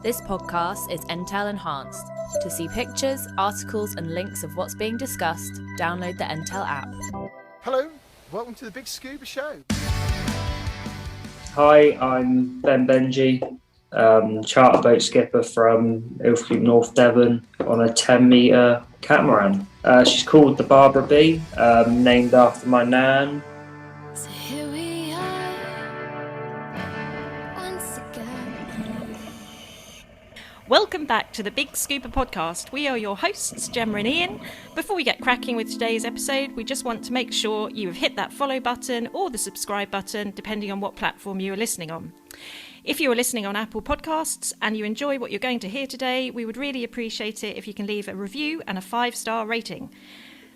This podcast is Entell enhanced. To see pictures, articles and links of what's being discussed, download the Entell app. Hello, welcome to the BiG Scuba Show. Hi, I'm Bengey, charter boat skipper from Ilfracombe, North Devon on a 10-metre catamaran. She's called the Barbara B, named after my nan. So here we are, once again. Welcome back to the BiG Scuba Podcast. We are your hosts, Gemma and Ian. Before we get cracking with today's episode, we just want to make sure you have hit that follow button or the subscribe button, depending on what platform you are listening on. If you are listening on Apple Podcasts and you enjoy what you're going to hear today, we would really appreciate it if you can leave a review and a 5-star rating.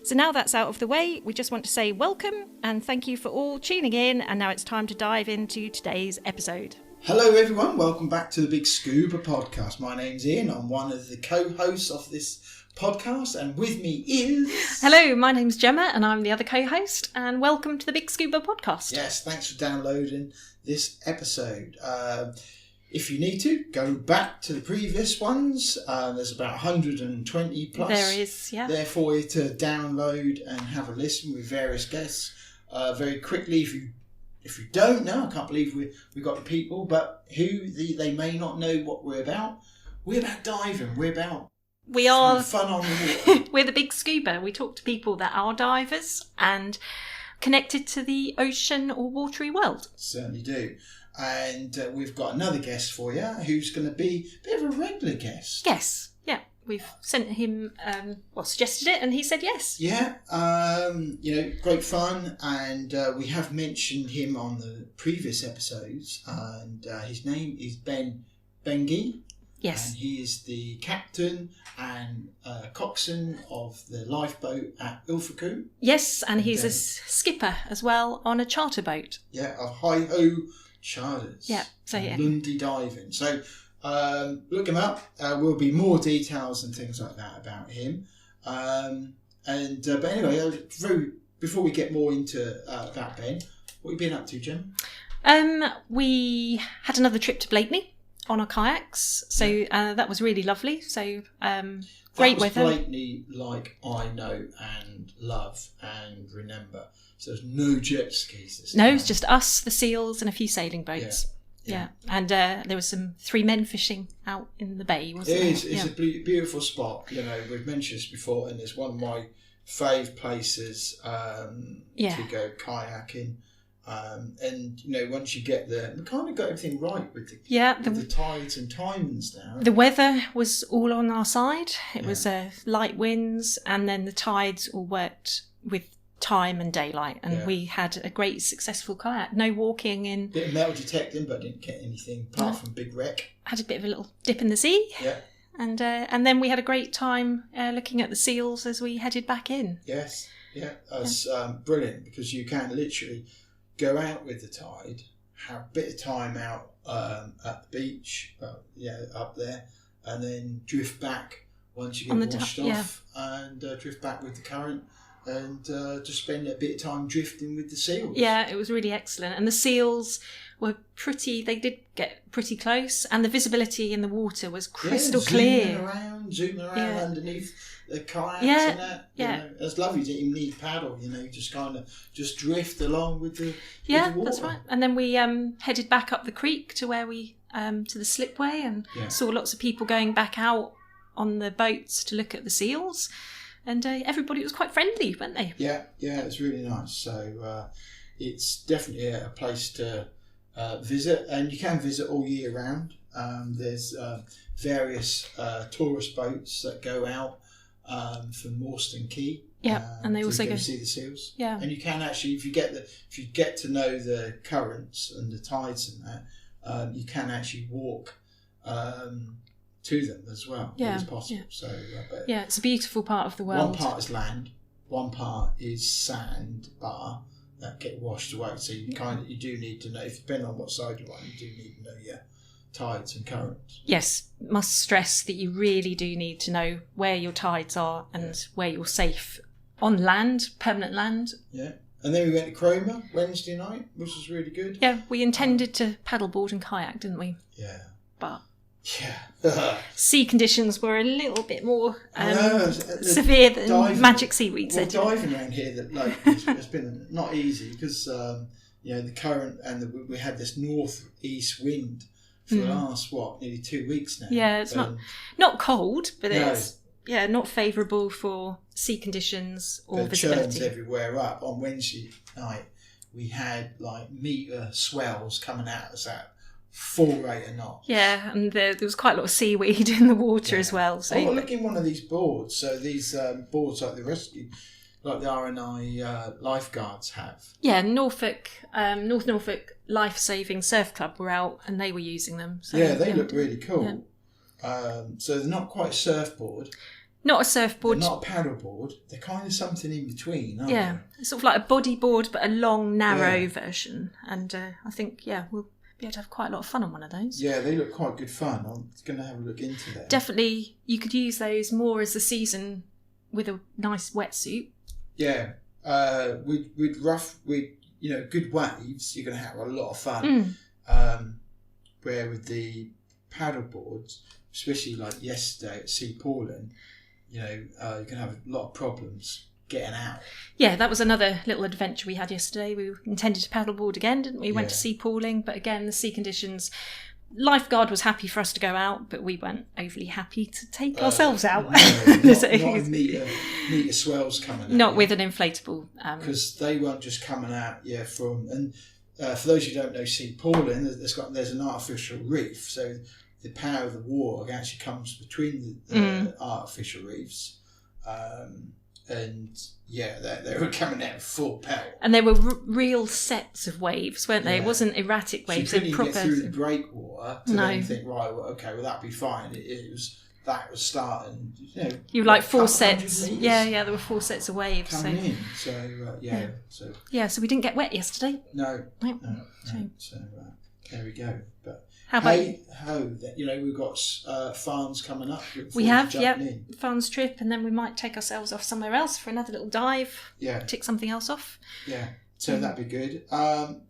So now that's out of the way, we just want to say welcome and thank you for all tuning in, and now it's time to dive into today's episode. Hello everyone, welcome back to the BiG Scuba Podcast. My name's Ian, I'm one of the co-hosts of this podcast, and with me is... Hello, my name's Gemma and I'm the other co-host, and welcome to the BiG Scuba Podcast. Yes, thanks for downloading this episode. If you need to, go back to the previous ones. There's about 120 plus. There is, yeah. There for you to download and have a listen with various guests. Very quickly, if you don't know, I can't believe we've got the people, but they may not know what we're about. We're about diving. We're about fun on the water. We're the BiG Scuba. We talk to people that are divers and connected to the ocean or watery world. Certainly do. And we've got another guest for you who's going to be a bit of a regular guest. Yes, yeah. We've sent him, suggested it, and he said yes. Yeah, great fun, and we have mentioned him on the previous episodes, and his name is Bengey. Yes. And he is the captain and coxswain of the lifeboat at Ilfracombe. Yes, and he's a skipper as well on a charter boat. Yeah, of Hi-Ho Charters. Yeah, so yeah. Lundy diving. So look him up. Will be more details and things like that about him. But anyway, before we get more into about Ben, what have you been up to, Jen? We had another trip to Blakeney on our kayaks, so that was really lovely. So great weather. Blakeney, like I know and love and remember. So there's no jet skis this time. No, it's just us, the seals, and a few sailing boats. Yeah. And there was some 3 men fishing out in the bay, wasn't there? It's a beautiful spot. You know, we've mentioned this before, and it's one of my fave places to go kayaking. And you know, once you get there, we kind of got everything right with the tides and timings now. The weather was all on our side. It was light winds, and then the tides all worked with time and daylight, and we had a great successful kayak. No walking in. Bit of metal detecting, but didn't get anything apart from big wreck. Had a bit of a little dip in the sea. Yeah. And then we had a great time looking at the seals as we headed back in. Yes. Yeah. That's brilliant, because you can literally go out with the tide, have a bit of time out at the beach, up there, and then drift back once you get washed off, and drift back with the current, and just spend a bit of time drifting with the seals. Yeah, it was really excellent. And the seals were they did get pretty close, and the visibility in the water was crystal clear. Zooming around underneath the kayaks and that. You know, it's lovely. You didn't even need a paddle, you know, just kind of just drift along with the water. That's right. And then we headed back up the creek to where we to the slipway, and saw lots of people going back out on the boats to look at the seals. And everybody was quite friendly, weren't they? Yeah, it's really nice. So it's definitely a place to visit, and you can visit all year round. There's various tourist boats that go out from Morstan Key. Yeah, and they also go see the seals. Yeah, and you can actually, if you get to know the currents and the tides and that, you can actually walk to them as well. Yeah, it's possible. Yeah. So, it's a beautiful part of the world. One part is land, one part is sand bar that get washed away. So you do need to know, if depending on what side you're on, you do need to know your tides and currents. Yes, must stress that you really do need to know where your tides are and where you're safe on land, permanent land. Yeah. And then we went to Cromer Wednesday night, which was really good. Yeah, we intended to paddleboard and kayak, didn't we? Yeah. But Yeah. Sea conditions were a little bit more The severe than diving- magic seaweed Well, said. diving around here that like it's been not easy because the current and we had this northeast wind for the last nearly 2 weeks now. Yeah, it's not cold, but No. it's not favourable for sea conditions or The churns visibility. everywhere up. On Wednesday night, we had like metre swells coming at us at full rate of knots. Yeah, and there was quite a lot of seaweed in the water as well. So Oh, look in one of these boards. So these boards like the rescue, like the RNI lifeguards have. yeah, North Norfolk Life Saving Surf Club were out and they were using them. So, Yeah, they look really cool. So they're not quite a surfboard. Not a They're surfboard. not a paddleboard. They're kind of something in between, aren't Yeah, they? it's sort of like a bodyboard, but a long, narrow Yeah. version. And I think, we'll be able to have quite a lot of fun on one of those. Yeah, they look quite good fun. I'm going to have a look into them. Definitely, you could use those more as the season with a nice wetsuit. Yeah, with good waves, you're going to have a lot of fun. Where with the paddle boards, especially like yesterday at Sea Pauling, you're going to have a lot of problems getting out. Yeah, that was another little adventure we had yesterday. We intended to paddleboard again, didn't we? Went to Yeah. sea pooling, but again, the sea conditions. Lifeguard was happy for us to go out, but we weren't overly happy to take ourselves out. No, So- not a metre swells coming out. not with an inflatable. Because they weren't just coming out, from... And for those who don't know Sea Pauling, there's an artificial reef, so the power of the water actually comes between the artificial reefs. They were coming out full pelt. And there were real sets of waves, weren't they? It wasn't erratic waves. So you they couldn't were even get through the breakwater to No. then think, right, well, okay, well, that'd be fine. That was starting, You were like four couple hundred metres. metres Yeah, there were 4 sets of waves. coming in. So we didn't get wet yesterday. No. Shame. So there we go. But How about hey ho, we've got farms coming up. we have, jumping in. Farms trip, and then we might take ourselves off somewhere else for another little dive. Yeah, Tick something else off. yeah. So that'd be good.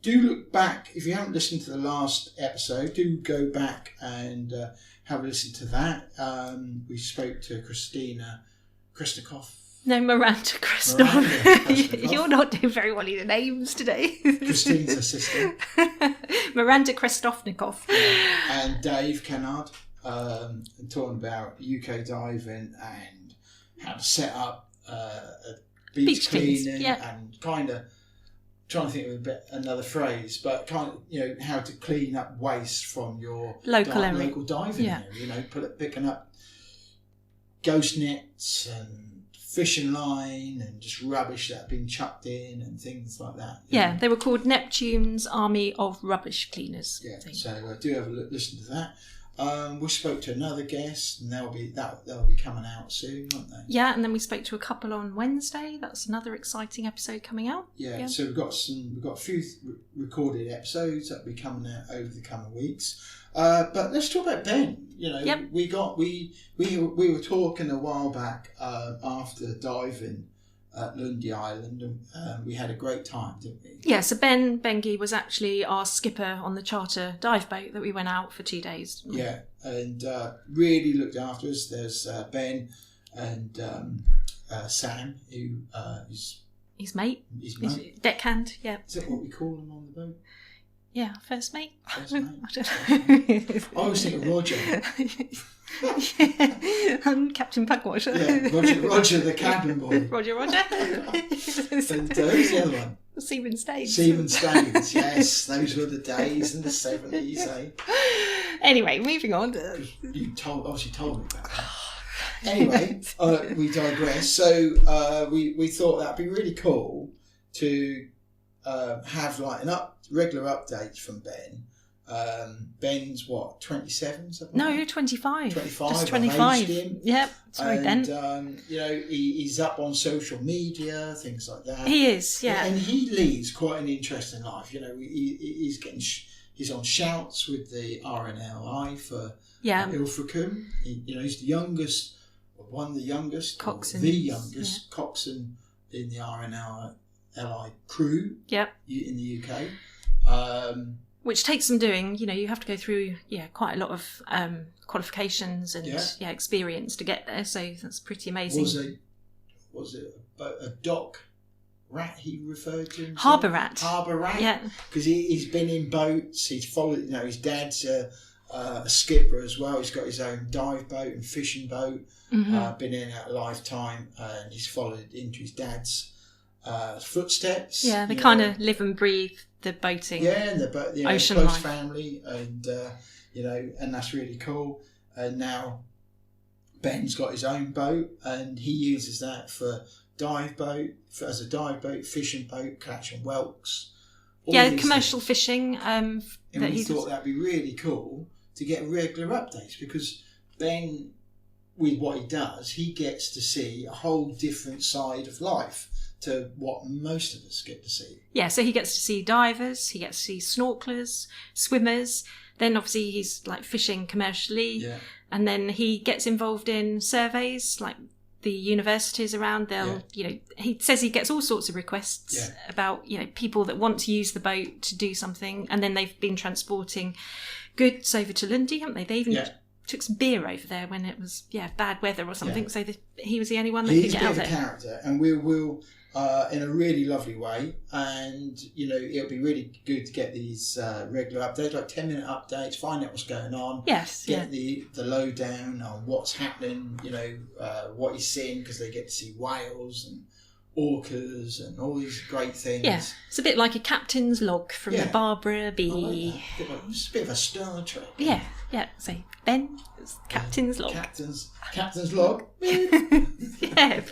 Do look back if you haven't listened to the last episode. Do go back and have a listen to that. We spoke to Christina Kristikoff. No, Miranda Krestov. Miranda Krestov. You're not doing very well in the names today. Christine's assistant. Miranda Krestovnikov. And Dave Kennard, and talking about UK diving and how to set up a beach cleans, cleaning and kind of trying to think of another phrase, but kind of how to clean up waste from your Local area. local diving area. Picking up ghost nets and fishing line and just rubbish that had been chucked in and things like that. Yeah, they were called Neptune's Army of Rubbish Cleaners. Yeah, so do have a listen to that. We spoke to another guest, and they'll be coming out soon, won't they? Yeah, and then we spoke to a couple on Wednesday. That's another exciting episode coming out. Yeah. So we've got a few recorded episodes that'll be coming out over the coming weeks. But let's talk about Ben. We were talking a while back after diving at Lundy Island, and we had a great time, didn't we? Yeah, so Bengey was actually our skipper on the charter dive boat that we went out for 2 days. Yeah, and really looked after us. There's Ben and Sam, who is His mate. his mate. Deckhand, yeah. Is that what we call him on the boat? Yeah, first mate. First mate. I don't know. I always think of Roger. And Captain Pugwash. Yeah, Roger the cabin boy. Roger. And who's the other one? Seaman Staines. Seaman Staines, yes. Those were the days in the 70s, eh? Anyway, moving on. You obviously told me about that. Anyway, we digress. So we thought that'd be really cool to have like regular updates from Ben. Ben's what, 27? Something No, like you're that? 25. 25. Just I've 25. aged him. Yep. Sorry, Ben. And he's up on social media, things like that. He is, yeah. And he leads quite an interesting life. He's on shouts with the RNLI for Ilfracombe. He's the youngest, or one of the youngest, Coxswain. or the youngest coxswain in the RNLI crew. Yep. In the UK. Which takes some doing. You know, you have to go through quite a lot of qualifications and experience to get there. So that's pretty amazing. Was it a dock rat he referred to himself? Harbour rat. Harbour rat. Yeah. Because he's been in boats. He's followed. You know, his dad's a skipper as well. He's got his own dive boat and fishing boat. Mm-hmm. Been in a lifetime, and he's followed into his dad's footsteps. Yeah, they kind of live and breathe the boating. Yeah, and the ocean close life. family, and and that's really cool. And now Ben's got his own boat, and he uses that for as a dive boat, fishing boat, catching whelks. Commercial fishing. And we thought that'd be really cool to get regular updates, because Ben, with what he does, he gets to see a whole different side of life to what most of us get to see. Yeah, so he gets to see divers, he gets to see snorkelers, swimmers. Then obviously he's like fishing commercially, and then he gets involved in surveys like the universities around. He says he gets all sorts of requests about people that want to use the boat to do something, and then they've been transporting goods over to Lundy, haven't they? They even took some beer over there when it was bad weather or something. So he was the only one that could get out there. He's a bit of a character, and we will. In a really lovely way, and it'll be really good to get these regular updates, like 10-minute updates, find out what's going on. Yes, get the lowdown on what's happening. What he's seeing, because they get to see whales and orcas and all these great things. Yeah, it's a bit like a captain's log from the Barbara B. It's a bit of a Star Trek. Yeah. So Ben, captain's log. Captain's log.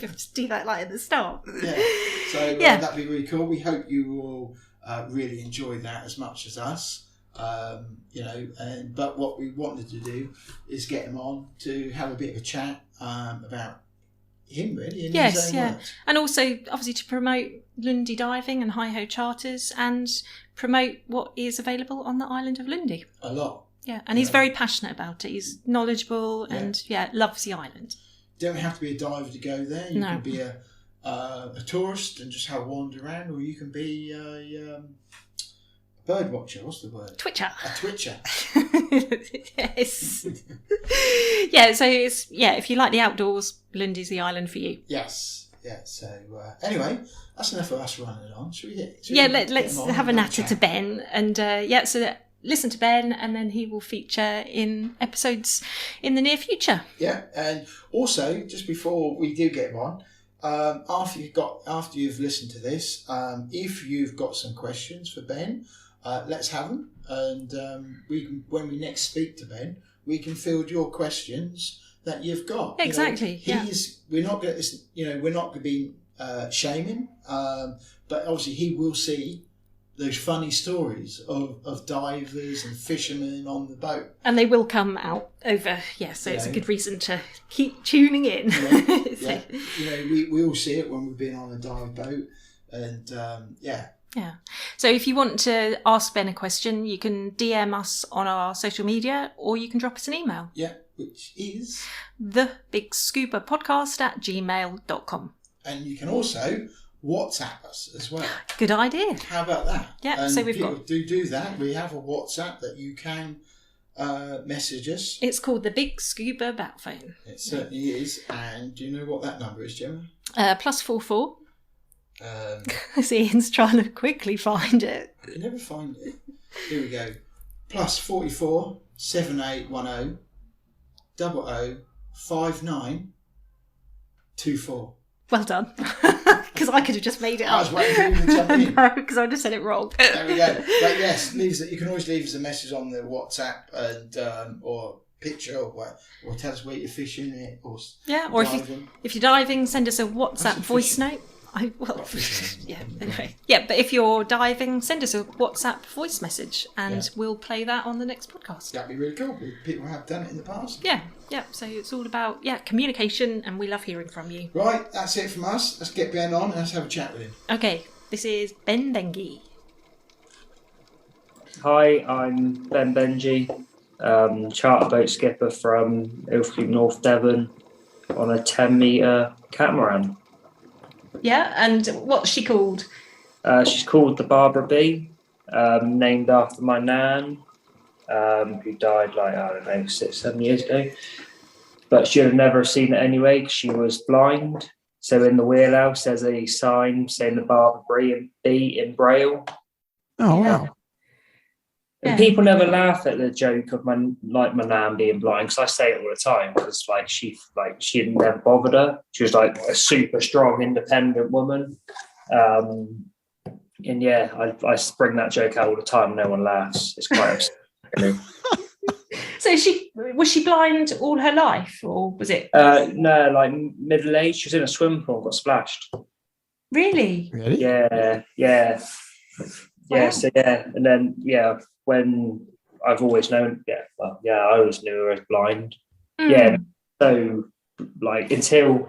Just do that like at the start. Yeah. So that'd be really cool. We hope you will really enjoy that as much as us. But what we wanted to do is get him on to have a bit of a chat about him, really, in his own words. And also obviously to promote Lundy diving and hi-ho charters, and promote what is available on the island of Lundy. A lot. Yeah, and he's very passionate about it. He's knowledgeable and loves the island. You don't have to be a diver to go there. You can be a tourist and just have a wander around, or you can be a bird watcher. What's the word? Twitcher. A twitcher. Yes. So it's if you like the outdoors, Lundy's the island for you. Yes. Yeah. So anyway, that's enough of us running on. Should we get? Let's have a natter to Ben, and so that. Listen to Ben, and then he will feature in episodes in the near future. Yeah, and also just before we do get him on, after you've listened to this, if you've got some questions for Ben, let's have them, and when we next speak to Ben, we can field your questions that you've got. Exactly. We're not going to be shaming, but obviously he will see those funny stories of divers and fishermen on the boat. And they will come out over, so it's a good reason to keep tuning in. We all see it when we've been on a dive boat, and So if you want to ask Ben a question, you can DM us on our social media, or you can drop us an email. Yeah, which is thebigscuba@gmail.com. And you can also WhatsApp us as well. Good idea. How about that? Yeah, and so we've people got... do that. We have a WhatsApp that you can message us. It's called the BiG Scuba Bat Phone. It certainly is. And do you know what that number is, Gemma? +44. Ian's trying to quickly find it. I can never find it. Here we go. +44 7810 005924. Well done. Because I could have just made it up. I was waiting for you to jump in. No, because I just said it wrong. There we go. But yes, you can always leave us a message on the WhatsApp, and or picture, or tell us where you're fishing it, or or if you're diving, send us a WhatsApp voice note. Anyway. Yeah, but if you're diving, send us a WhatsApp voice message, and we'll play that on the next podcast. That'd be really cool. People have done it in the past. Yeah. So it's all about communication, and we love hearing from you. Right, that's it from us. Let's get Ben on and let's have a chat with him. Okay, this is Ben Bengey. Hi, I'm Ben Bengey, charter boat skipper from Ilfracombe, North Devon, on a 10-metre catamaran. Yeah, and what's she called? She's called the Barbara B. named after my nan, who died 6-7 years ago. But she'd have never seen it anyway because she was blind. So in the wheelhouse, there's a sign saying the Barbara B in Braille. Oh, wow. And people never laugh at the joke of my nan being blind, because I say it all the time, because she had never bothered her. She was like a super strong, independent woman. And yeah, I bring that joke out all the time. No one laughs. It's quite upsetting. So was she blind all her life, or was it? No, like middle age. She was in a swimming pool and got splashed. Really? Yeah. Wow. So yeah, and then when I've always known, I always knew her as blind. Yeah, so until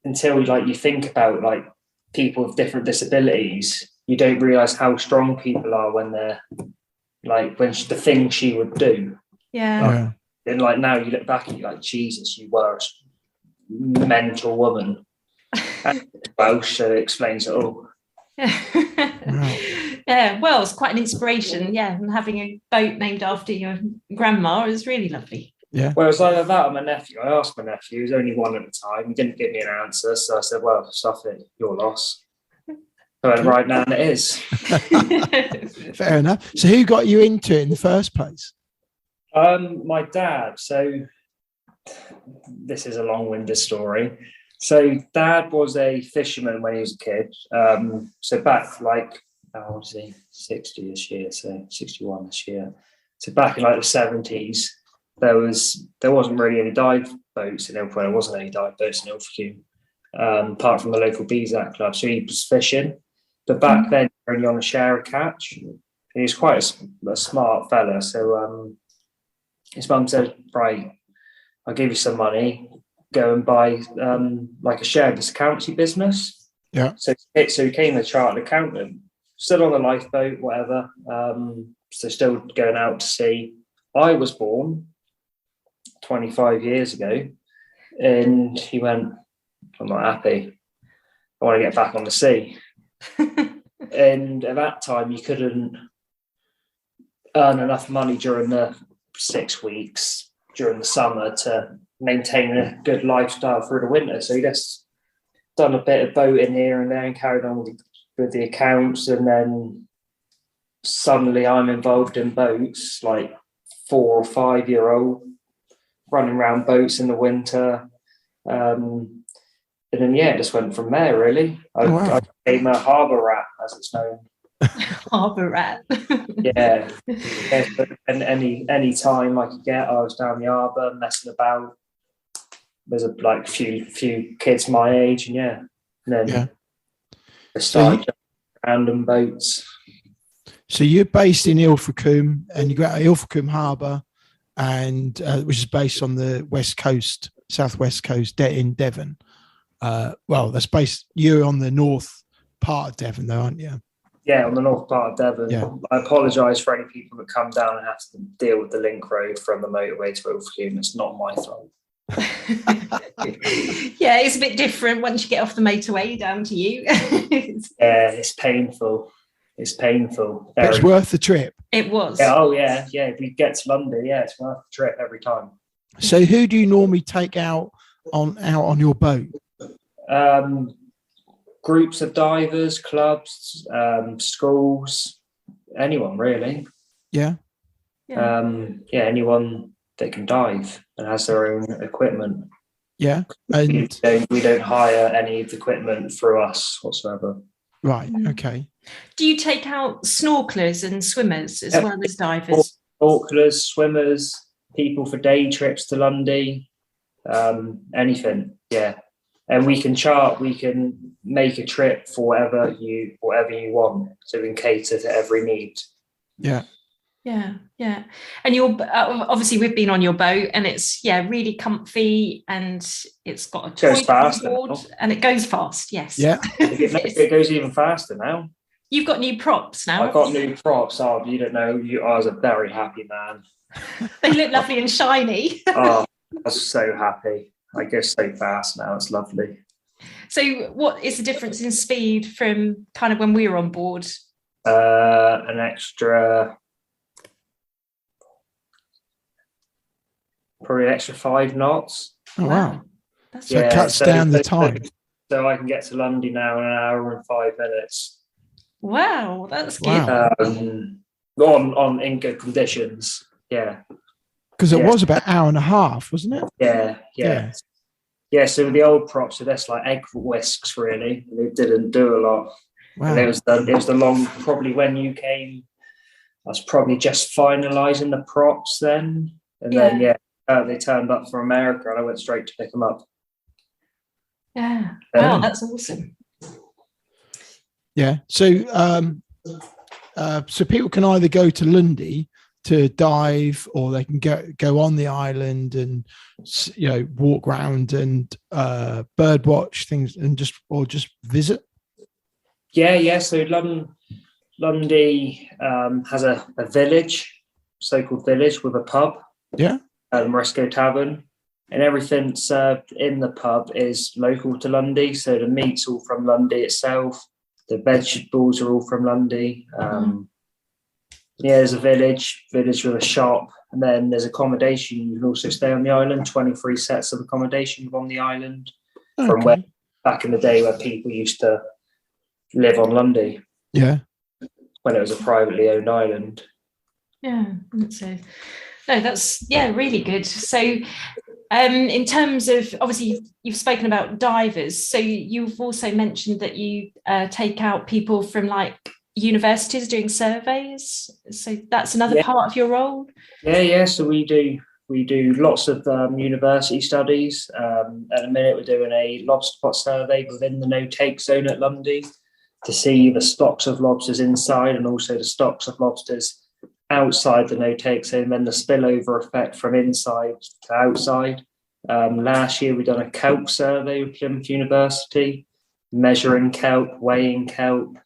you think about people with different disabilities, you don't realise how strong people are when they're the things she would do. Yeah. And now you look back and you're like, Jesus, you were a mental woman. And Welsh, so it explains it all. Yeah, well, it's quite an inspiration. Yeah, and having a boat named after your grandma is really lovely. Yeah. Well, it was either that or my nephew. I asked my nephew, he was only one at the time. He didn't give me an answer, so I said, "Well, stuff it, your loss." But right now it is. Fair enough. So, who got you into it in the first place? My dad. So, this is a long-winded story. So Dad was a fisherman when he was a kid. So back 60 this year, so 61 this year. So back in the 70s, there wasn't really any dive boats in Ilfracombe. There wasn't any dive boats in Ilfracombe, apart from the local BiG club. So he was fishing. But back then, you're only on a share catch. He was quite a smart fella. So his mum said, "Right, I'll give you some money. Go and buy a shared accountancy business." Yeah. So he became a chartered accountant, still on a lifeboat, whatever. So still going out to sea. I was born 25 years ago, and he went, "I'm not happy. I want to get back on the sea." And at that time, you couldn't earn enough money during the 6 weeks during the summer to maintain a good lifestyle through the winter. So he just done a bit of boating here and there and carried on with the accounts. And then suddenly I'm involved in boats, 4 or 5 year old, running around boats in the winter. And then, it just went from there, really. I became a harbour rat, as it's known. Harbour rat. Yeah. And any time I could get, I was down the harbour messing about. There's a few kids my age, and then I started random boats. So you're based in Ilfracombe, and you got Ilfracombe Harbour, and which is based on the west coast, southwest coast, in Devon. You're on the north part of Devon, though, aren't you? Yeah, on the north part of Devon. Yeah. I apologise for any people that come down and have to deal with the link road from the motorway to Ilfracombe. It's not my fault. Yeah, it's a bit different once you get off the motorway down to you. Yeah, it's painful. It's painful. It's worth the trip. It was. Yeah, if we get to Lundy, it's worth the trip every time. So who do you normally take out on your boat? Groups of divers, clubs, schools, anyone really. Yeah. Anyone that can dive and has their own equipment. Yeah. And we don't hire any of the equipment through us whatsoever. Right. Okay. Do you take out snorkelers and swimmers as well as divers? Snorkelers, swimmers, people for day trips to Lundy, anything. Yeah. And we can make a trip for whatever you want, so we can cater to every need. Yeah. And you're obviously we've been on your boat, and it's really comfy, and it's got a toilet board, and it goes fast. Yes. Yeah. It goes even faster now. You've got new props now. I've got new props. Oh, you don't know. I was a very happy man. They look lovely and shiny. Oh, I was so happy. I go so fast now. It's lovely. So what is the difference in speed from kind of when we were on board an extra, probably an extra 5 knots. Oh, wow. That's So it cuts down the time. So I can get to Lundy now in an hour and 5 minutes. wow, that's good. Wow. On in good conditions. Yeah. Because it Yeah. was about an hour and a half, wasn't it? Yeah. So the old props, so that's like egg whisks, really. They didn't do a lot. Wow. And it was the long, probably when you came, I was probably just finalising the props then. And then, they turned up from America and I went straight to pick them up. Yeah. Wow, that's awesome. Yeah. So, so people can either go to Lundy to dive, or they can go on the island and walk around and bird watch things and just visit. Yeah. So Lundy has a village, so-called village, with a pub. Yeah. Moresco Tavern, and everything served in the pub is local to Lundy. So the meat's all from Lundy itself. The vegetables are all from Lundy. There's a village with a shop, and then there's accommodation. You can also stay on the island. 23 sets of accommodation on the island from where back in the day where people used to live on Lundy. Yeah, when it was a privately owned island. Yeah, so no, that's really good. So in terms of, obviously you've spoken about divers, so you've also mentioned that you take out people from like universities doing surveys, so that's another part of your role. So we do lots of university studies. At the minute we're doing a lobster box survey within the no-take zone at Lundy to see the stocks of lobsters inside and also the stocks of lobsters outside the no-take zone, and then the spillover effect from inside to outside. Last year we done a kelp survey with Plymouth University, measuring kelp, weighing kelp.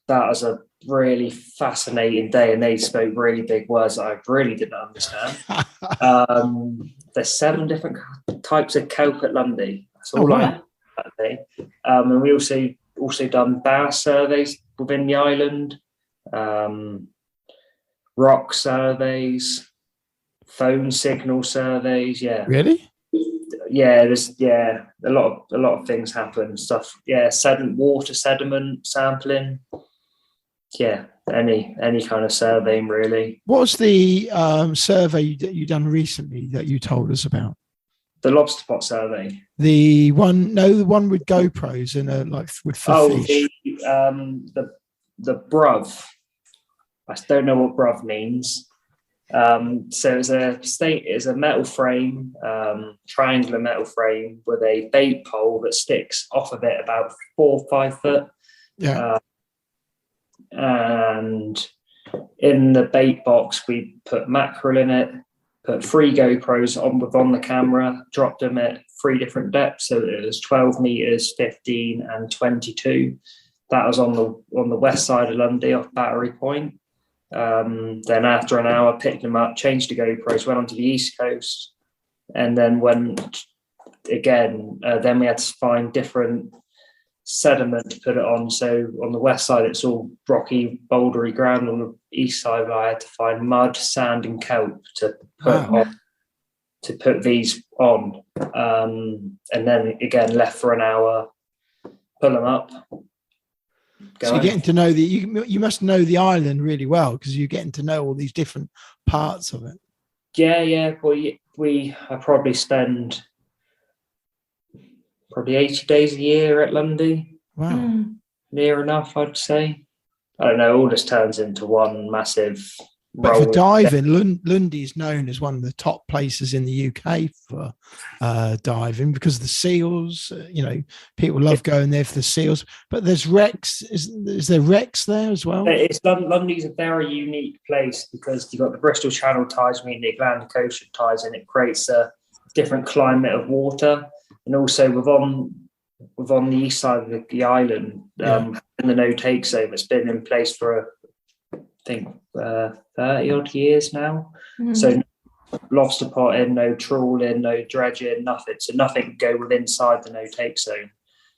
That was a really fascinating day, and they spoke really big words that I really didn't understand. There's 7 different types of kelp at Lundy. That's all I know that day. And we also done bass surveys within the island, rock surveys, phone signal surveys. Yeah, really. Yeah, there's a lot of things happen. Stuff. Yeah, water sediment sampling. Yeah, any kind of surveying really. What was the survey that you done recently that you told us about? The lobster pot survey. The one with GoPros and with fish. The bruv. I don't know what bruv means. So it's a metal frame, triangular metal frame with a bait pole that sticks off of it about 4 or 5 foot. Yeah. And in the bait box, we put mackerel in it, put 3 GoPros on the camera, dropped them at 3 different depths. So it was 12 meters, 15 and 22. That was on the west side of Lundy off Battery Point. Then after an hour, picked them up, changed to GoPros, went onto the east coast, and then went again. Then we had to find different sediment to put it on. So on the west side, it's all rocky, bouldery ground. On the east side, I had to find mud, sand, and kelp to put these on. And then again, left for an hour, pull them up. So you're getting to know you must know the island really well, because you're getting to know all these different parts of it. Yeah. I probably spend 80 days a year at Lundy. Wow. Near enough, I'd say. I don't know, all this turns into one massive But for diving, Lundy is known as one of the top places in the UK for diving, because of the seals. People love going there for the seals. But there's wrecks. Is there wrecks there as well? Lundy's a very unique place because you've got the Bristol Channel tides meeting the Atlantic Ocean tides, and it creates a different climate of water. And also within the east side of the island, in the no-take zone, it's been in place for I think 30 odd years now. So lobster potting, no trawling, no dredging, nothing. So nothing can go with inside the no-take zone.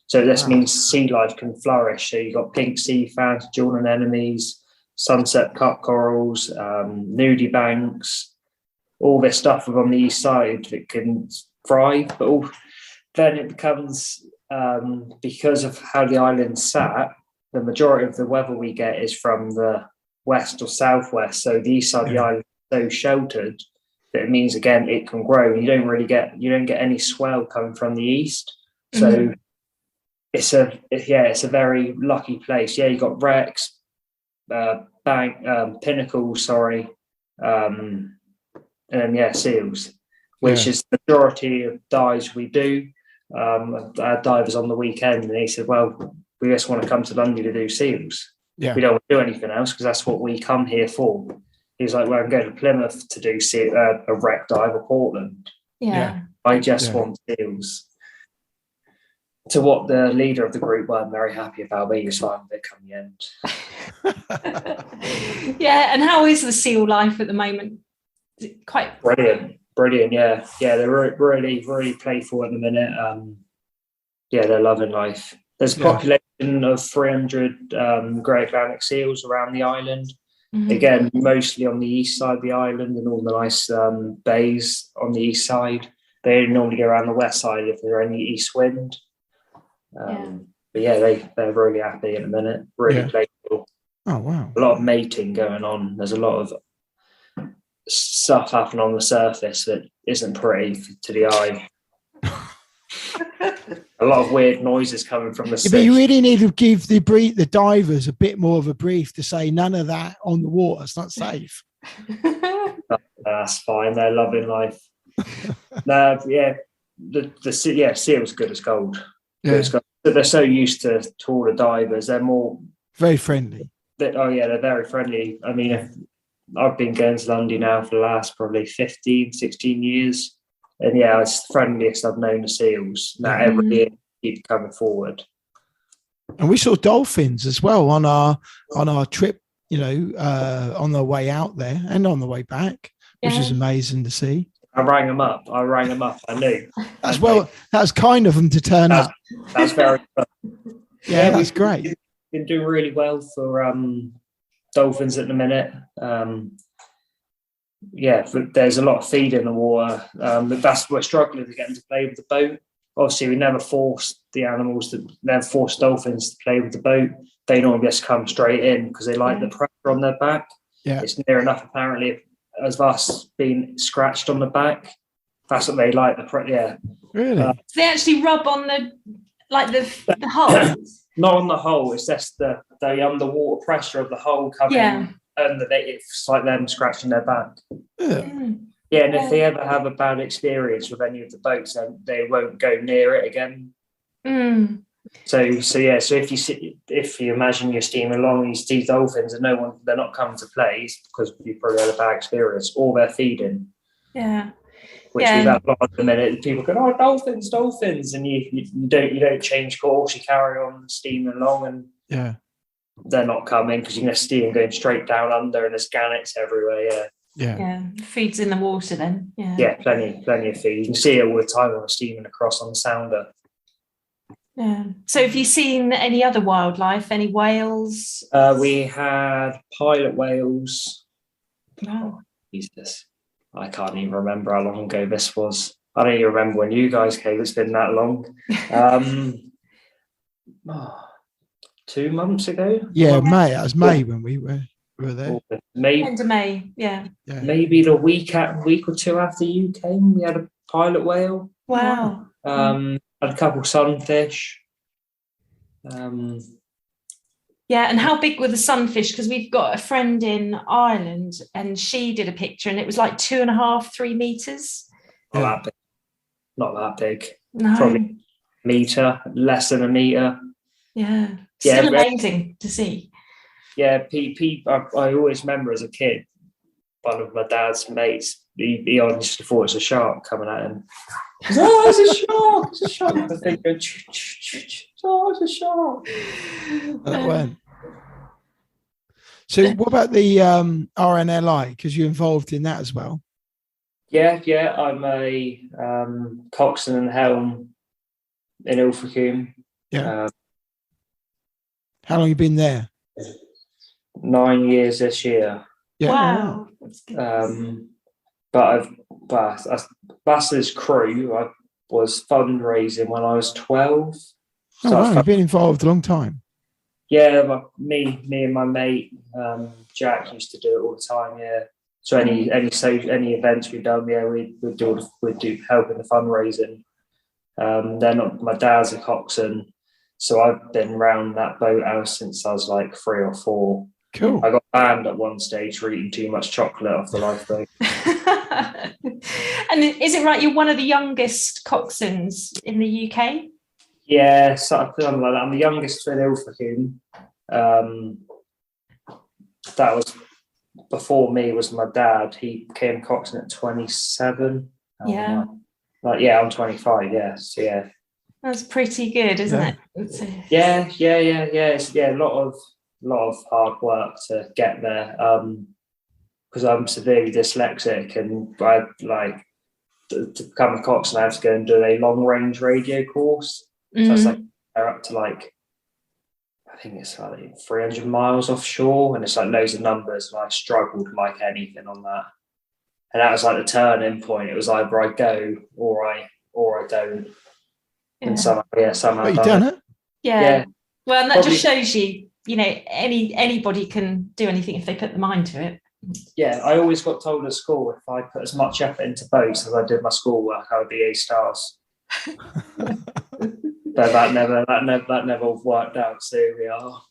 So this means sea life can flourish. So you've got pink sea fans, jewel anemones, sunset cut corals, nudie banks, all this stuff on the east side that can thrive. But then it becomes, because of how the island's sat, the majority of the weather we get is from the west or southwest. So the east side of the island is so sheltered that it means, again, it can grow. You don't get any swell coming from the east. So it's a very lucky place. Yeah, you've got wrecks, pinnacles, and then seals, which is the majority of dives we do. I had divers on the weekend, and they said, "Well, we just want to come to Lundy to do seals. Yeah. We don't want to do anything else because that's what we come here for." He's like, "Well, I can go to Plymouth to do a wreck dive or Portland. Yeah. I just want seals." To what the leader of the group weren't very happy about, but he was fine with it come the end. Yeah, and how is the seal life at the moment? Is it quite Brilliant, yeah. They're really, really playful at the minute. They're loving life. There's a population of 300 grey Atlantic seals around the island. Again, mostly on the east side of the island and all the nice bays on the east side. They normally go around the west side if there's any east wind. But they're really happy at the minute. Really playful. Oh wow! A lot of mating going on. There's a lot of stuff happening on the surface that isn't pretty to the eye. A lot of weird noises coming from the sea. But you really need to give the divers a bit more of a brief to say none of that on the water. It's not safe. That's fine. They're loving life. The seal's good as gold. Yeah. They're so used to all the divers. They're more very friendly. They're very friendly. I mean, I've been going to Lundy now for the last probably 15, 16 years. And it's the friendliest I've known the seals. Now every year keep coming forward. And we saw dolphins as well on our trip, on the way out there and on the way back, which is amazing to see. I rang them up. I knew. As well, that's kind of them to turn up. That's very fun. Yeah, that's great. Been doing really well for dolphins at the minute. But there's a lot of feed in the water. But we're struggling to get them to play with the boat. Obviously, we never force dolphins to play with the boat. They normally just come straight in because they like the pressure on their back. Yeah, it's near enough apparently as us being scratched on the back. That's what they like. Really? So they actually rub on the hull. Not on the hull. It's just the underwater pressure of the hull coming. And it's like them scratching their back. Yeah, and if they ever have a bad experience with any of the boats, then they won't go near it again. So if you imagine you're steaming along and you see dolphins and they're not coming to play, it's because you've probably had a bad experience, or they're feeding. Yeah. Which we've had a lot at the minute. People go, "Oh, dolphins," and you don't change course. You carry on steaming along, and they're not coming because you're going to see them going straight down under, and there's gannets everywhere. Yeah. Feeds in the water then. Yeah, plenty of feed. You can see it all the time when we're steaming across on the sounder. Yeah. So have you seen any other wildlife? Any whales? We had pilot whales. Wow. Jesus. I can't even remember how long ago this was. I don't even remember when you guys came. It's been that long. 2 months ago. Yeah, May. It was May when we were there. End of May. Yeah. Maybe the week or two after you came, we had a pilot whale. Wow. Had a couple sunfish. And how big were the sunfish? Because we've got a friend in Ireland and she did a picture and it was like 2.5, 3 meters. Not that big. No. Probably meter, less than a meter. Yeah. Still amazing to see. Yeah, I always remember as a kid, one of my dad's mates, he honestly thought it was a shark coming at him. "Oh, it's a shark! It's a shark!" I think, "Oh, it's a shark!" That went. So, what about the RNLI? Because you're involved in that as well. Yeah. I'm a coxswain and helm in Ilfracombe. Yeah. How long have you been there? 9 years this year. Yeah. Wow. That's good. But that's this crew. I was fundraising when I was 12. Oh, wow. You've been involved a long time. Yeah, me and my mate Jack used to do it all the time. Yeah. So any events we've done, yeah, we'd do help in the fundraising. Then my dad's a coxswain, so I've been around that boathouse since I was like 3 or 4. Cool. I got banned at one stage for eating too much chocolate off the lifeboat. And is it right? You're one of the youngest coxswains in the UK? Yeah, something like that. I'm the youngest in Ilfracombe. That was before me. Was my dad? He became coxswain at 27. Yeah. I'm 25. Yes, yeah. That's pretty good, isn't it? Yeah. It's a lot of hard work to get there. Because I'm severely dyslexic, and I like to become a coxswain. I have to go and do a long range radio course. So it's like they're up to like, I think it's like 300 miles offshore, and it's like loads of numbers, and I struggled like anything on that. And that was like the turning point. It was either I go or I don't. Yeah. And somehow But you've done it. Yeah. Well, and that Probably, just shows you, anybody can do anything if they put the mind to it. Yeah, I always got told at school if I put as much effort into boats as I did my schoolwork, I would be A stars. But that never worked out. So here we are.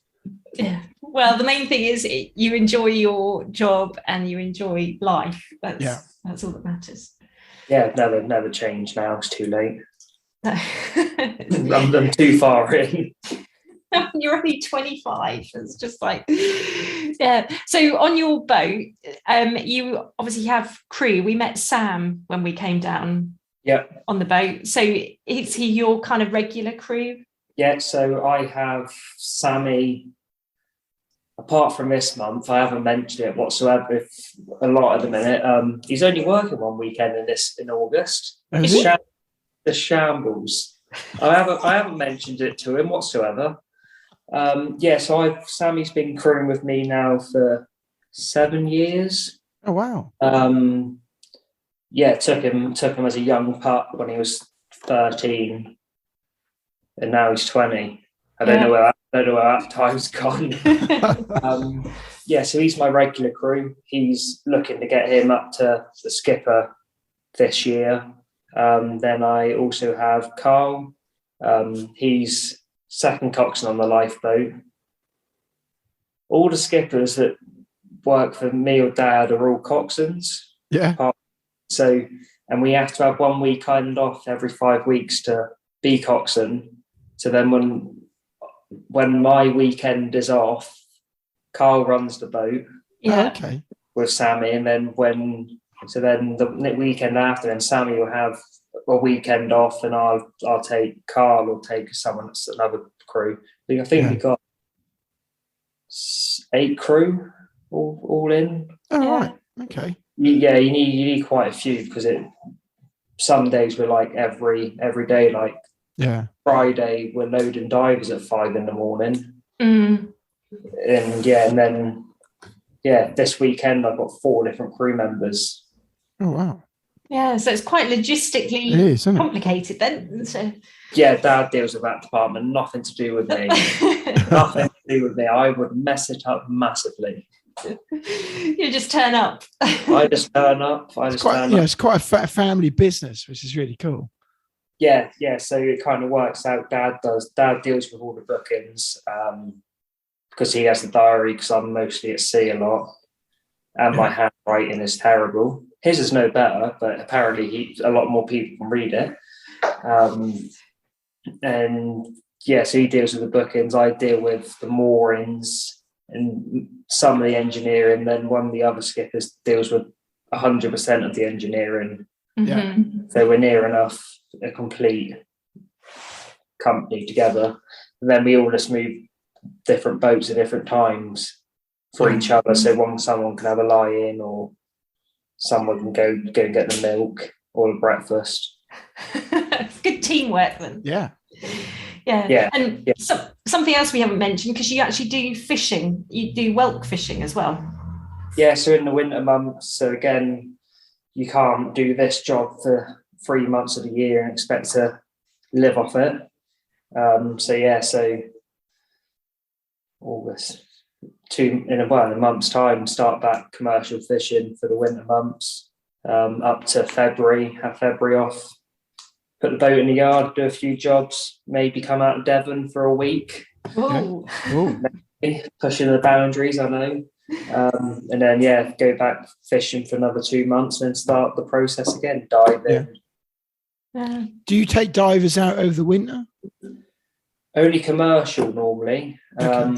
Yeah. Well, the main thing is you enjoy your job and you enjoy life. That's all that matters. Yeah, never change now. It's too late. I'm too far in. You're only 25. It's just like, yeah. So on your boat, you obviously have crew. We met Sam when we came down. Yeah. On the boat. So is he your kind of regular crew? Yeah. So I have Sammy. Apart from this month, I haven't mentioned it whatsoever. A lot at the minute. He's only working one weekend in August. The shambles. I haven't mentioned it to him whatsoever. So Sammy's been crewing with me now for 7 years. Oh wow. Took him as a young pup when he was 13, and now he's 20. I don't know where that time's gone. So he's my regular crew. He's looking to get him up to the skipper this year. Then I also have Carl. He's second coxswain on the lifeboat. All the skippers that work for me or Dad are all coxswains. Yeah. So, and we have to have 1 weekend off every 5 weeks to be coxswain. So then when my weekend is off, Carl runs the boat. Yeah. Okay. With Sammy, and then the weekend after, then Sammy will have a weekend off, and I'll take Carl or take someone that's another crew. I think we got 8 crew all in. Oh right. Okay. Yeah, you need quite a few because some days we're like every day, like Friday we're loading divers at 5 a.m. And then this weekend I've got 4 different crew members. Oh wow. Yeah, so it's quite logistically complicated then. So yeah, Dad deals with that department, nothing to do with me. Nothing to do with me. I would mess it up massively. You just turn up. I just turn up. It's quite a family business, which is really cool. Yeah. So it kind of works out. Dad deals with all the bookings because he has the diary. Because I'm mostly at sea a lot, and my handwriting is terrible. His is no better, but apparently a lot more people can read it. So he deals with the bookings. I deal with the moorings and some of the engineering. Then one of the other skippers deals with 100% of the engineering. Yeah. So we're near enough a complete company together. And then we all just move different boats at different times for each other. So someone can have a lie-in, or someone can go and get the milk or the breakfast. Good teamwork then. Yeah. Yeah. And something else we haven't mentioned, because you actually do fishing. You do whelk fishing as well. Yeah, so in the winter months, so again, you can't do this job for 3 months of the year and expect to live off it. So August, in a month's time, start back commercial fishing for the winter months, up to February, have February off, put the boat in the yard, do a few jobs, maybe come out of Devon for a week. Oh, Pushing the boundaries, I know. And then, go back fishing for another 2 months and then start the process again, dive in. yeah. Do you take divers out over the winter? Only commercial normally. Okay.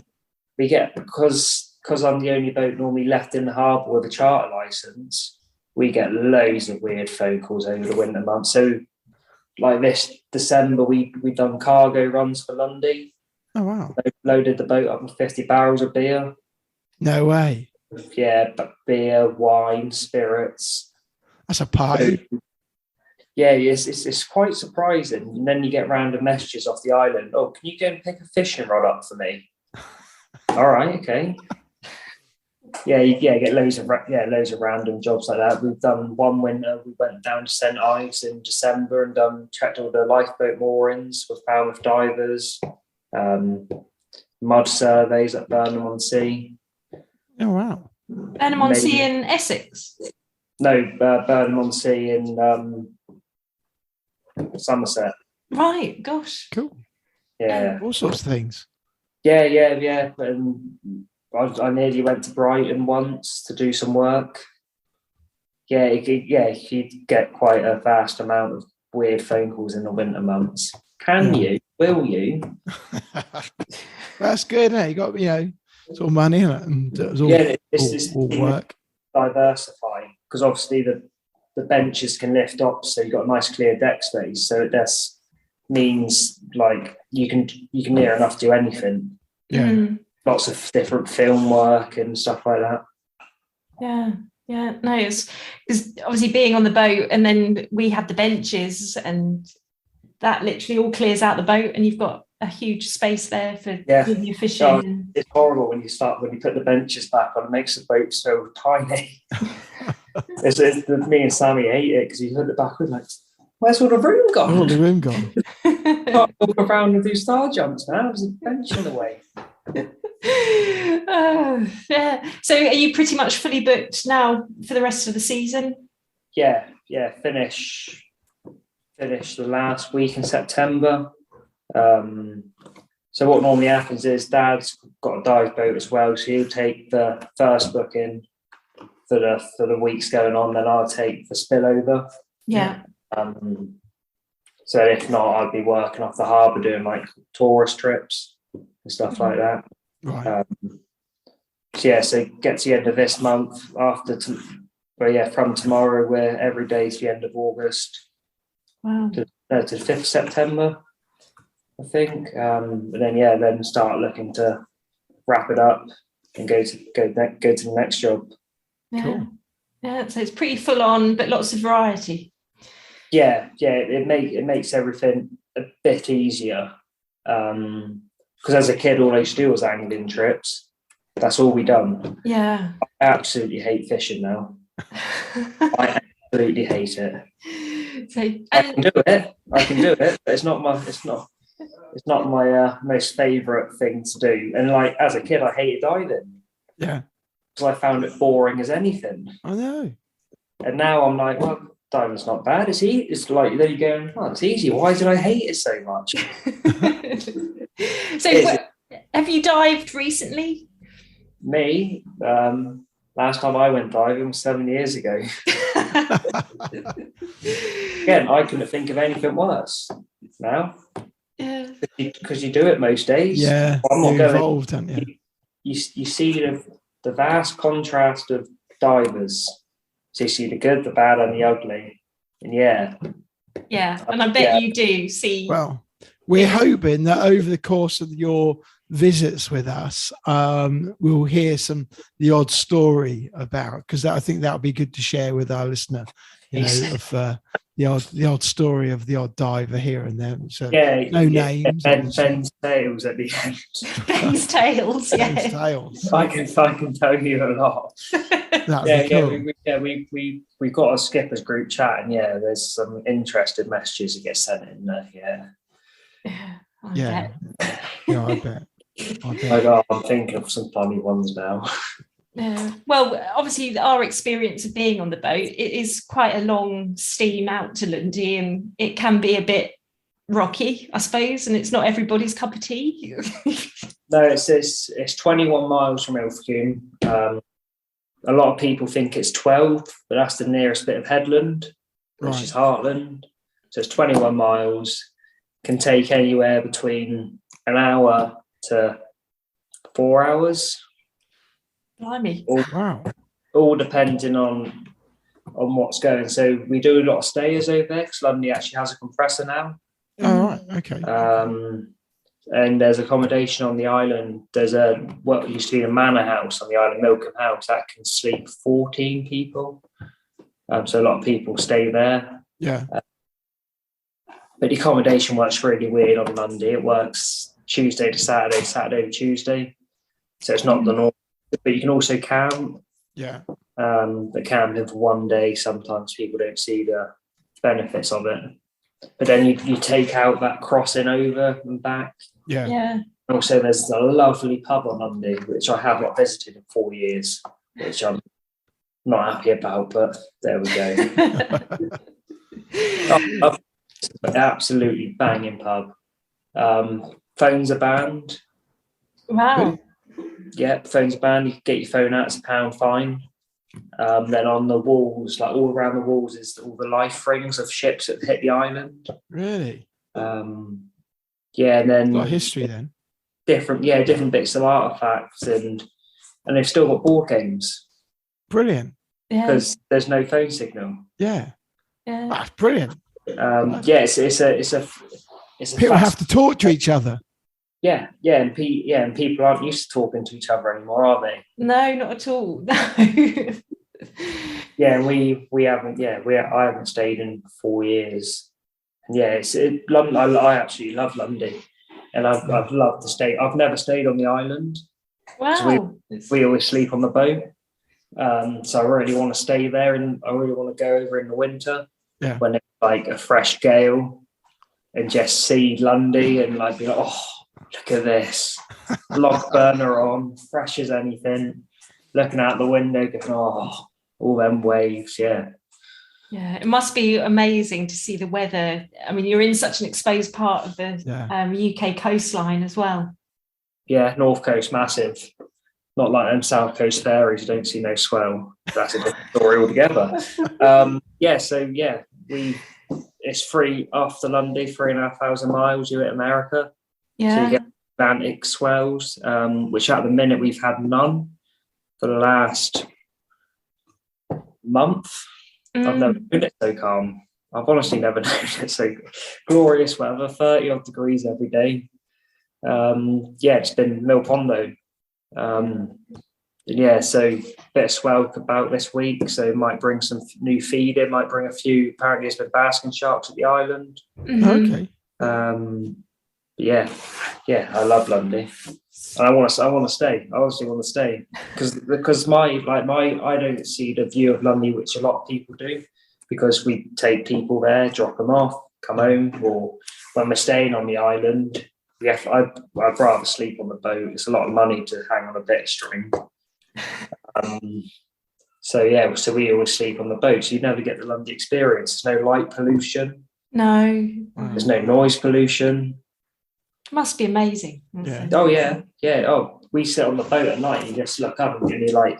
We get, because I'm the only boat normally left in the harbour with a charter licence, we get loads of weird phone calls over the winter months. So like this December, we've done cargo runs for Lundy. Oh, wow. Loaded the boat up with 50 barrels of beer. No way. Yeah, but beer, wine, spirits. That's a party. Yeah, it's quite surprising. And then you get random messages off the island. Oh, can you go and pick a fishing rod up for me? All right, okay. You get loads of random jobs like that. We've done one winter. We went down to St Ives in December and checked all the lifeboat moorings with Falmouth divers, mud surveys at Burnham-on-Sea. Oh, wow. Burnham-on-Sea in Essex? No, Burnham-on-Sea in Somerset. Right, gosh. Cool. Yeah. All sorts of things. Yeah. And I nearly went to Brighton once to do some work. You'd get quite a vast amount of weird phone calls in the winter months. You? Will you? That's good, eh? You got, it's all money, isn't it? And it was all work. Diversifying, because obviously the benches can lift up, so you've got a nice clear deck space. So it just means like you can near enough do anything. Yeah. Mm. Lots of different film work and stuff like that. Yeah. No, it's because obviously being on the boat, and then we have the benches, and that literally all clears out the boat, and you've got a huge space there for doing your fishing. No, it's horrible when you put the benches back on. It makes the boat so tiny. Me and Sammy hate it because you put it back with like, where's all the room gone? All the room gone. Can't walk around and do star jumps, man. There's a bench in the way. Yeah. So are you pretty much fully booked now for the rest of the season? Yeah. Finish the last week in September. So what normally happens is Dad's got a dive boat as well, so he'll take the first booking for the weeks going on, then I'll take the spillover. Yeah. So if not, I'd be working off the harbour doing like tourist trips and stuff like that. Right. So get to the end of this month from tomorrow, we're every day to the end of August. Wow. To 5th September, I think. And then start looking to wrap it up and go to the next job. Yeah. Cool. Yeah. So it's pretty full on, but lots of variety. Yeah. It makes everything a bit easier. Because as a kid, all I used to do was angling trips. That's all we done. Yeah. I absolutely hate fishing now. I absolutely hate it. I can do it, but it's not my most favourite thing to do. And like as a kid, I hated diving. Yeah. Because I found it boring as anything. I know. And now I'm like, well, diving's not bad. It's easy. It's like then you go, oh, it's easy. Why did I hate it so much? So have you dived recently? Me, last time I went diving was 7 years ago. Again, I couldn't think of anything worse now. Yeah. Because you do it most days. Yeah. I'm not You're going. involved, aren't you? You see the vast contrast of divers. So you see the good, the bad, and the ugly. And yeah, and I bet you do see. Well, we're hoping that over the course of your visits with us, we'll hear the odd story about, because I think that would be good to share with our listener. of the odd story of the odd diver here and there. So no names. Ben's tales at the end. Ben's tales, yeah. Ben's tales. I can tell you a lot. We've got a skippers group chat, and there's some interesting messages that get sent in there. I bet. I'm thinking of some funny ones now. Well, obviously, our experience of being on the boat, it is quite a long steam out to Lundy, and it can be a bit rocky, I suppose, and it's not everybody's cup of tea. No, it's 21 miles from Ilfracombe. A lot of people think it's 12, but that's the nearest bit of headland, which is Heartland. So it's 21 miles. Can take anywhere between an hour to 4 hours. Blimey. All depending on what's going. So we do a lot of stayers over there because Lundy actually has a compressor now. Oh, right. Okay. And there's accommodation on the island. There's what used to be a manor house on the island, Milcombe House, that can sleep 14 people. So a lot of people stay there. Yeah. But the accommodation works really weird on Lundy. It works Tuesday to Saturday, Saturday to Tuesday. So it's not the normal. But you can also camp. Yeah. But camping for one day, sometimes people don't see the benefits of it. But then you take out that crossing over and back. Yeah. Yeah. Also, there's a lovely pub on Lundy, which I have not visited in 4 years, which I'm not happy about, but there we go. Absolutely banging pub. Phones are banned. Wow. Yeah, phones are banned. You can get your phone out, it's £1 fine. Then on the walls, like all around the walls, is all the life rings of ships that hit the island. Really? And then got history then. Different bits of artifacts, and they've still got board games. Brilliant. Because there's no phone signal. Yeah. Yeah. That's brilliant. It's a people have to talk to each other. And people aren't used to talking to each other anymore, are they? No, not at all. No. I haven't stayed in 4 years. And London. I absolutely love Lundy, and I've loved to stay. I've never stayed on the island. Wow. We always sleep on the boat. So I really want to stay there, and I really want to go over in the winter when it's like a fresh gale, and just see Lundy and like be like, oh, look at this, log burner on, fresh as anything, looking out the window, going, oh, all them waves, yeah. Yeah, it must be amazing to see the weather. I mean, you're in such an exposed part of the UK coastline as well. Yeah, North Coast, massive. Not like them South Coast ferries, you don't see no swell. That's a different story altogether. It's free after Lundy, 3,500 miles, you hit America. Yeah. So you get Atlantic swells, which at the minute we've had none for the last month. I've never known it so calm. I've honestly never known it so glorious weather, 30 odd degrees every day. It's been Mil Pondo. So a bit of swell about this week, so might bring some new feed in, might bring a few. Apparently there's been basking sharks at the island. Okay. I love Lundy, and I want to stay. I honestly want to stay because I don't see the view of Lundy, which a lot of people do, because we take people there, drop them off, come home, or when we're staying on the island, I'd rather sleep on the boat. It's a lot of money to hang on a bit of string. So we always sleep on the boat. So you never get the Lundy experience. There's no light pollution. No. There's no noise pollution. Must be amazing. Yeah. Oh yeah. Oh, we sit on the boat at night. You just look up and you're like,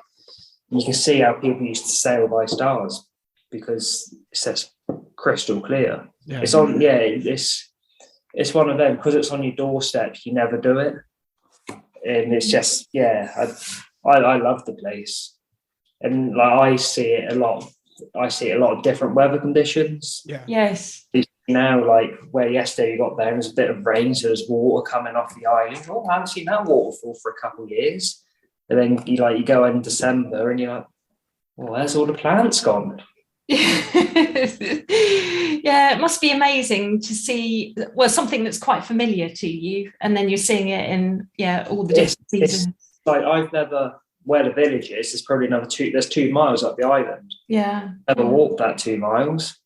you can see how people used to sail by stars because it's just crystal clear. Yeah. It's on. Yeah, it's one of them because it's on your doorstep. You never do it, and it's just I love the place, and like I see it a lot. I see a lot of different weather conditions. Yeah. Yes. Now, like where yesterday you got there, there's a bit of rain, so there's water coming off the island. Oh, I haven't seen that waterfall for a couple of years. And then you go in December and you're like, well, where's all the plants gone? Yeah, it must be amazing to see, well, something that's quite familiar to you, and then you're seeing it in all the different seasons. It's like I've never, where the village is, there's probably there's 2 miles up the island. Yeah. Never walked that 2 miles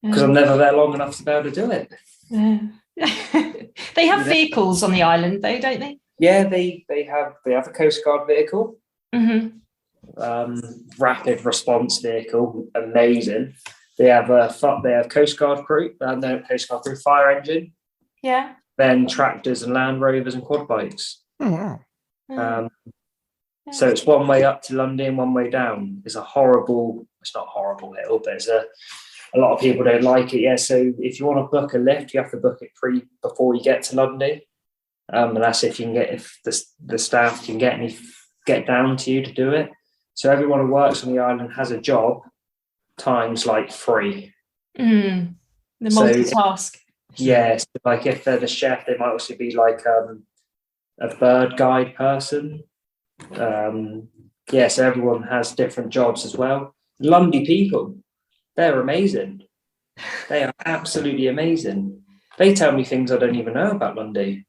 because I'm never there long enough to be able to do it. Yeah. They have vehicles on the island though, don't they? Yeah, they have a Coast Guard vehicle. Mm-hmm. Rapid response vehicle, amazing. They have Coast Guard crew, fire engine. Yeah. Then tractors and Land Rovers and quad bikes. Oh wow. So it's one way up to Lundy and one way down. It's not horrible hill, but it's a lot of people don't like it. Yeah, so if you want to book a lift, you have to book it before you get to Lundy. And that's if the staff can get down to you to do it. So everyone who works on the island has a job times like 3. The multitask. Yes, like if they're the chef, they might also be like a bird guide person. So everyone has different jobs as well. Lundy people, they're amazing. They are absolutely amazing. They tell me things I don't even know about Lundy.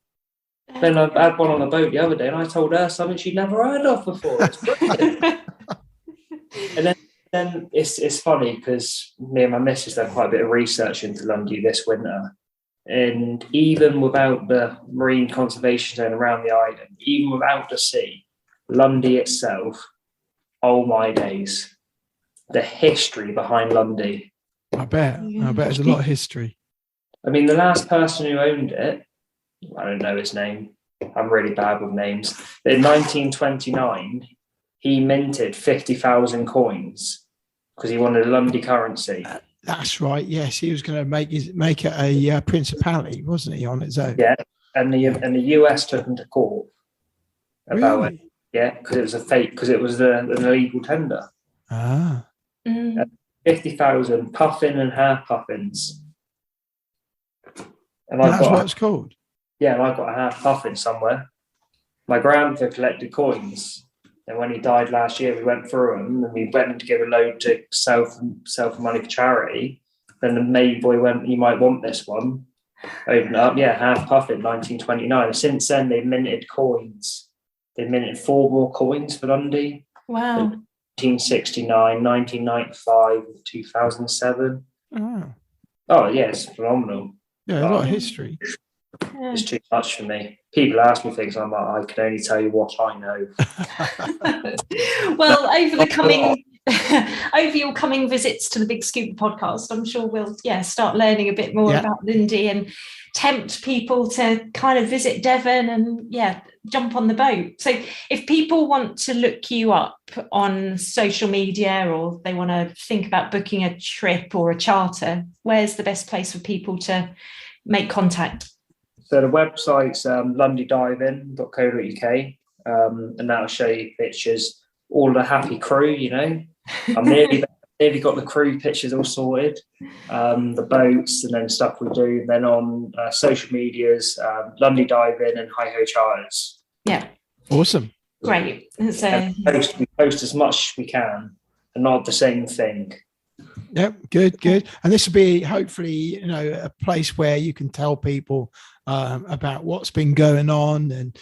Then I had one on the boat the other day and I told her something she'd never heard of before. It's brilliant. And then it's funny because me and my missus done quite a bit of research into Lundy this winter. And even without the marine conservation zone around the island, even without the sea, Lundy itself, oh my days, the history behind Lundy. I bet there's a lot of history. I mean, the last person who owned it, I don't know his name. I'm really bad with names. In 1929, he minted 50,000 coins because he wanted a Lundy currency. That's right. Yes, he was going to make it a principality, wasn't he, on its own? Yeah, and the US took him to court about it. Yeah, because it was a fake, because it was an illegal tender. 50,000 puffin and half puffins. And that's what it's called. Yeah, and I got a half puffin somewhere. My grandfather collected coins, and when he died last year, we went through them, and we went to give a load to sell for money for charity. Then the maid boy went, "You might want this one." Opened up, half puffin, 1929. Since then, they've minted coins. They minted 4 more coins for Lundy. Wow. 1969, 1995, 2007. Oh, yeah, it's phenomenal. Yeah, a lot of history. It's too much for me. People ask me things, I'm like, I can only tell you what I know. Well, over your coming visits to the BiG Scuba podcast, I'm sure we'll start learning a bit more about Lundy and tempt people to kind of visit Devon and jump on the boat. So if people want to look you up on social media or they want to think about booking a trip or a charter, where's the best place for people to make contact? So the website's lundydiving.co.uk, and that'll show you pictures, all the happy crew, you know. I'm nearly got the crew pictures all sorted, the boats and then stuff we do. And then on social medias, Lundy Diving and Hi Ho Charters. Yeah. Awesome. Great. So we post as much as we can and not the same thing. Yep, good. And this will be hopefully, a place where you can tell people about what's been going on, and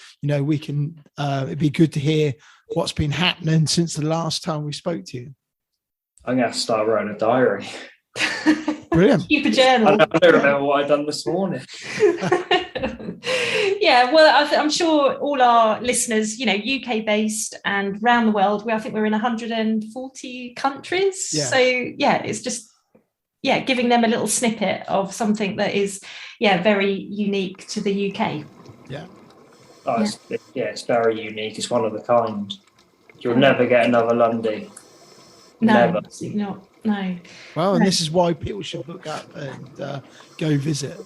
we can. It'd be good to hear what's been happening since the last time we spoke to you. I'm gonna have to start writing a diary. Brilliant. Keep a journal. I don't remember what I've done this morning. Yeah, well, I'm sure all our listeners, UK based and around the world, I think we're in 140 countries. Yeah. So it's just giving them a little snippet of something that is very unique to the UK. Yeah. Oh, it's very unique. It's one of a kind. You'll never get another Lundy. No, never. Absolutely not. No. Well, and this is why people should look up and go visit.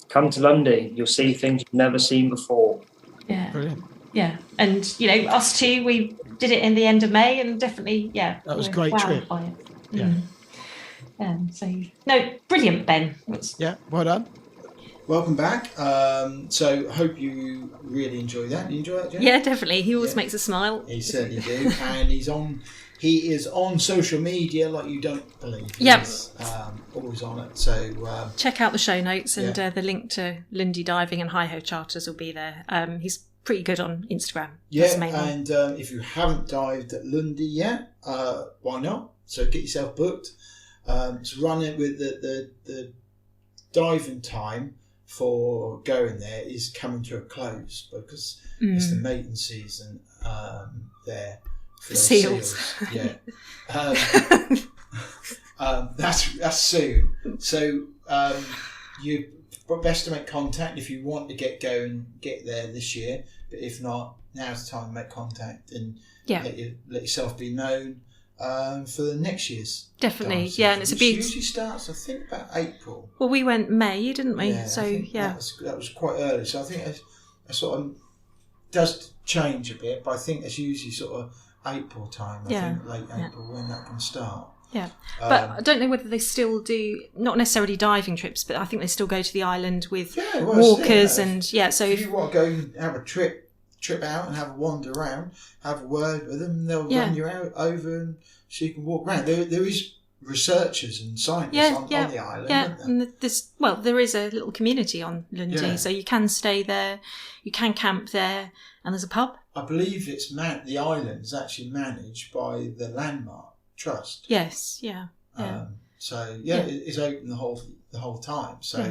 Come to Lundy. You'll see things you've never seen before. Yeah. Brilliant. Yeah. And, us too, we did it in the end of May and definitely, that was a great trip. Yeah. So, no, brilliant, Ben. Well done. welcome back. So I hope you really enjoy that. You enjoy that, Jen? Yeah, definitely. He always makes us smile. He certainly do. And he is on social media like you don't believe. Yep. He's always on it. So check out the show notes, and the link to Lundy Diving and Hi-Ho Charters will be there. He's pretty good on Instagram. Yeah, and if you haven't dived at Lundy yet, why not? So get yourself booked. So run it with the diving time for going there is coming to a close because it's the mating season there for those seals. Yeah, that's soon. So you best to make contact if you want to get there this year. But if not, now's the time to make contact and let yourself be known for the next year's. Definitely, dive yeah, and it's a big. Usually starts, I think, about April. Well, we went May, didn't we? Yeah, so that was quite early. So I think it sort of does change a bit, but I think it's usually sort of April time. I think late April when that can start. Yeah, but I don't know whether they still do, not necessarily diving trips, but I think they still go to the island with walkers and So if you want to go and have a trip out and have a wander around, have a word with them, they'll run you over and so you can walk around. There is researchers and scientists on the island. Yeah, and there is a little community on Lundy, so you can stay there, you can camp there, and there's a pub. I believe the island is actually managed by the Landmark Trust. Yes, it's open the whole time. So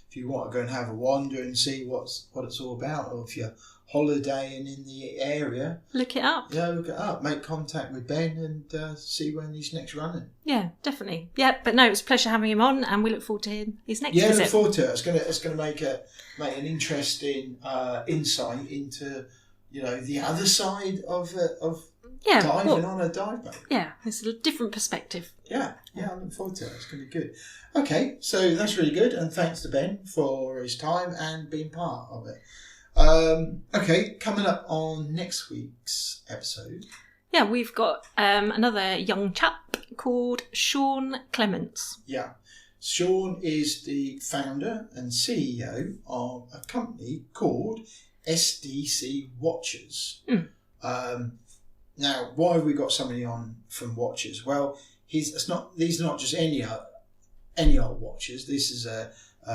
if you want to go and have a wander and see what it's all about, or if you're holidaying in the area, look it up. Yeah, look it up. Make contact with Ben and see when he's next running. Yeah, definitely. Yeah, but no, it was a pleasure having him on, and we look forward to his next visit. Yeah, look forward to it. It's going to make an interesting insight into the other side of diving on a dive boat. Yeah, it's a different perspective. Yeah, I look forward to it. It's going to be good. Okay, so that's really good, and thanks to Ben for his time and being part of it. Okay, coming up on next week's episode. Yeah, we've got another young chap called Sean Clements. Yeah, Sean is the founder and CEO of a company called SDC Watches. Now, why have we got somebody on from Watches? Well, these are not just any old watches. This is a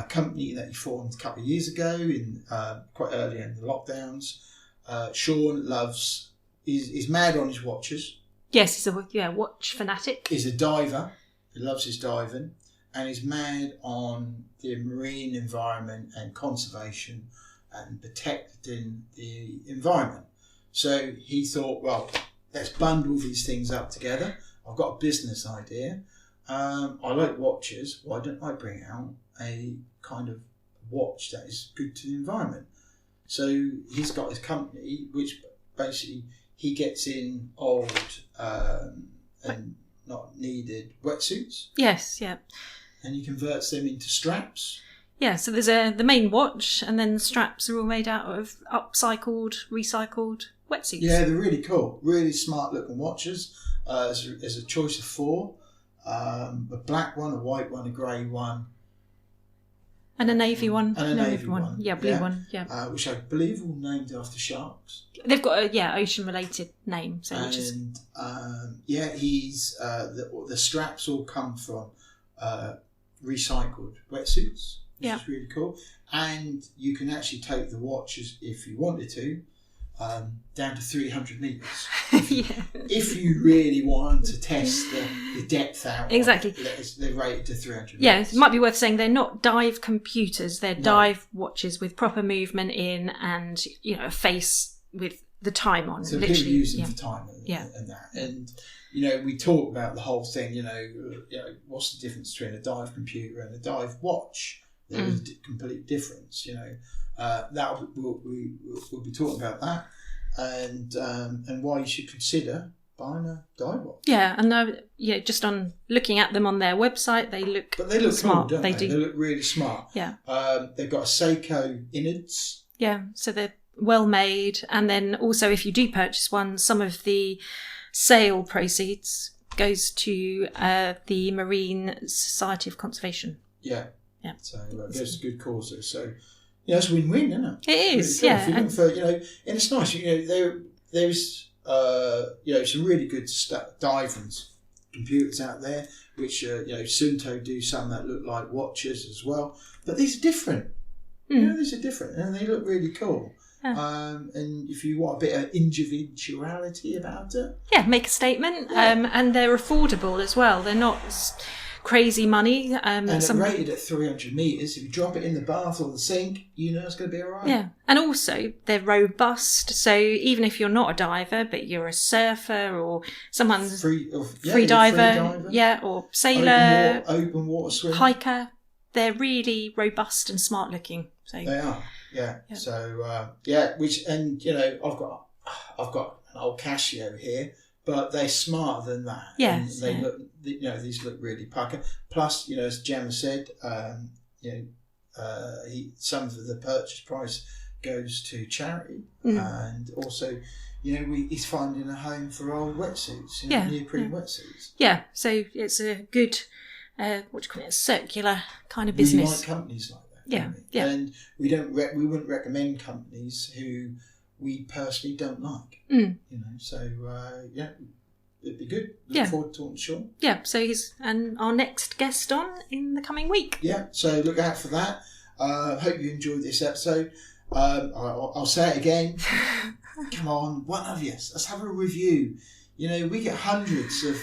company that he formed a couple of years ago, quite early in the lockdowns. Sean he's mad on his watches. Yes, he's a watch fanatic. He's a diver. He loves his diving, and he's mad on the marine environment and conservation and protecting the environment. So he thought, well, let's bundle these things up together. I've got a business idea. I like watches. Why don't I bring out a kind of watch that is good to the environment? So he's got his company, which basically he gets in old and not needed wetsuits. Yes, yeah. And he converts them into straps. Yeah, so there's the main watch, and then the straps are all made out of upcycled, recycled wetsuits. Yeah, they're really cool. Really smart looking watches. There's a choice of 4. A black one, a white one, a grey one. And a navy one. And a navy one. Yeah, blue one, yeah. Which I believe are all named after sharks. They've got a ocean-related name. So he's the straps all come from recycled wetsuits, which is really cool. And you can actually take the watches, if you wanted to, down to 300 metres. If you really want to test the depth out. Exactly. They're rated to 300 metres. Yeah, it might be worth saying they're not dive computers. They're dive watches with proper movement in and, a face with the time on. So people use them for time and that. And, we talk about the whole thing, what's the difference between a dive computer and a dive watch? There is a complete difference, we'll be talking about that and why you should consider buying a dive watch. Yeah, and just on looking at them on their website, they look smart. Cool, don't they? Do. They look really smart. Yeah. They've got a Seiko innards. Yeah, so they're well made, and then also if you do purchase one, some of the sale proceeds goes to the Marine Society of Conservation. Yeah. So it goes to good causes. So it's win-win, isn't it? It is, really yeah. If you look for, and it's nice. There's some really good diving computers out there, which Sunto do some that look like watches as well. But these are different. These are different, and they look really cool. Yeah. And if you want a bit of individuality about it, make a statement. And they're affordable as well. They're not crazy money. And they're rated at 300 metres. If you drop it in the bath or the sink, it's going to be all right. Yeah, and also they're robust. So even if you're not a diver, but you're a surfer or someone's free diver, or sailor, open water swimmer, hiker, they're really robust and smart looking. So they are, yeah. So I've got an old Casio here. But they're smarter than that. Yeah, they look. These look really pucker. Plus, as Gemma said, some of the purchase price goes to charity, and also, he's finding a home for old wetsuits, neoprene wetsuits. Yeah, so it's a good, circular kind of business. We like companies like that. Yeah. And we wouldn't recommend companies who we personally don't like. So it'd be good. Look forward to talking to Sean. Yeah, so he's our next guest on in the coming week. Yeah, so look out for that. Hope you enjoyed this episode. I'll say it again. Come on, one of you, let's have a review. We get hundreds of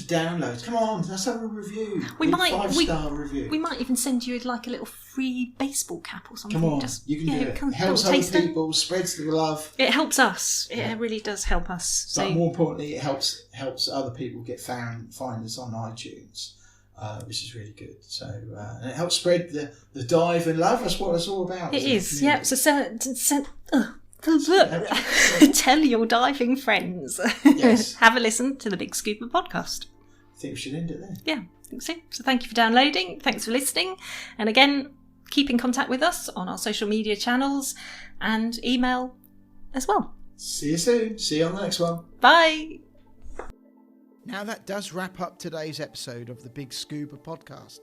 downloads. Come on, let's have a review. We might 5-star review. We might even send you like a little free baseball cap or something. Come on, you can do it. Helps other people, spreads the love. It helps us. It really does help us. But more importantly, it helps other people find us on iTunes, which is really good. So and it helps spread the dive and love. That's what it's all about. It is. Yeah. So tell your diving friends. Yes. Have a listen to the BiG Scuba Podcast. I think we should end it there. Yeah, I think so. So thank you for downloading. Thanks for listening. And again, keep in contact with us on our social media channels and email as well. See you soon. See you on the next one. Bye. Now that does wrap up today's episode of the BiG Scuba Podcast.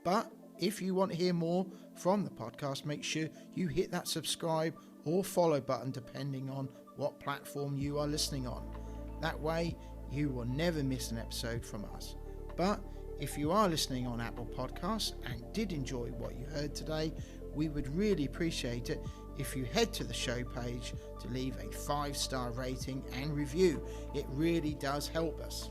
But if you want to hear more from the podcast, make sure you hit that subscribe or follow button depending on what platform you are listening on. That way you will never miss an episode from us. But if you are listening on Apple Podcasts and did enjoy what you heard today, we would really appreciate it if you head to the show page to leave a 5-star rating and review. It really does help us.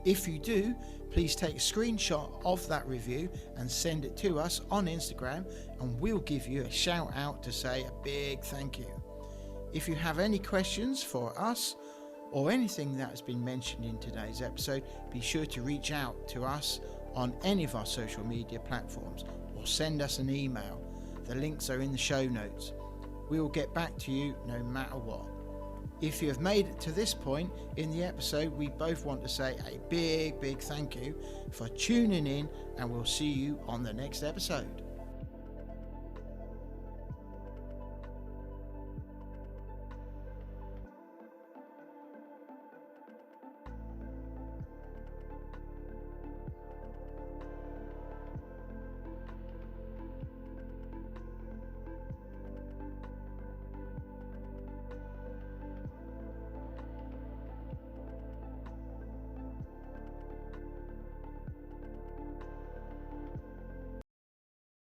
If you do, please take a screenshot of that review and send it to us on Instagram, and we'll give you a shout out to say a big thank you. If you have any questions for us or anything that has been mentioned in today's episode, be sure to reach out to us on any of our social media platforms or send us an email. The links are in the show notes. We will get back to you no matter what. If you have made it to this point in the episode, we both want to say a big thank you for tuning in, and we'll see you on the next episode.